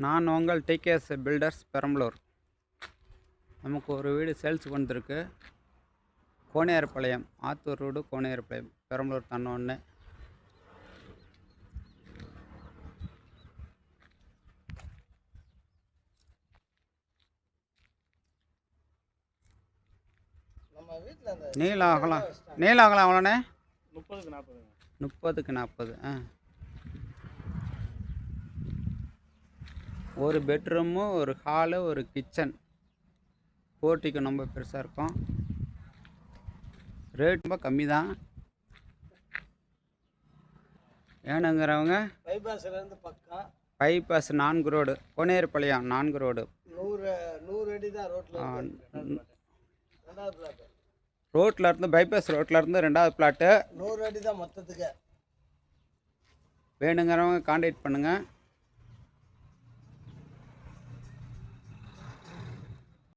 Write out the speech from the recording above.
நான் உங்கள் TKS filters Perambalur. நமக்கு ஒரு வீடு சேல்ஸுக்கு வந்திருக்கு. கோனேரிப்பாளையம், ஆத்தூர் ரோடு, கோனேரிப்பாளையம், பெரம்பலூர் தன்னொன்று. நீளம் அகலம் எவ்வளோண்ணே? 30க்கு 40. ஒரு பெட்ரூமு, ஒரு ஹாலு, ஒரு கிச்சன். போர்ட்டிக்கு ரொம்ப பெருசாக இருக்கும். ரேட் ரொம்ப கம்மி தான். வேணுங்கிறவங்க பைபாஸ் 4 ரோடு, கோனேரிப்பாளையம் 4 ரோடு. 100 அடி தான் ரோட்டில் இருந்து பைபாஸ் ரோட்டில் இருந்து 2வது பிளாட்டு. 100 அடி தான் மொத்தத்துக்கு. வேணுங்கிறவங்க கான்டாக்ட் பண்ணுங்கள்.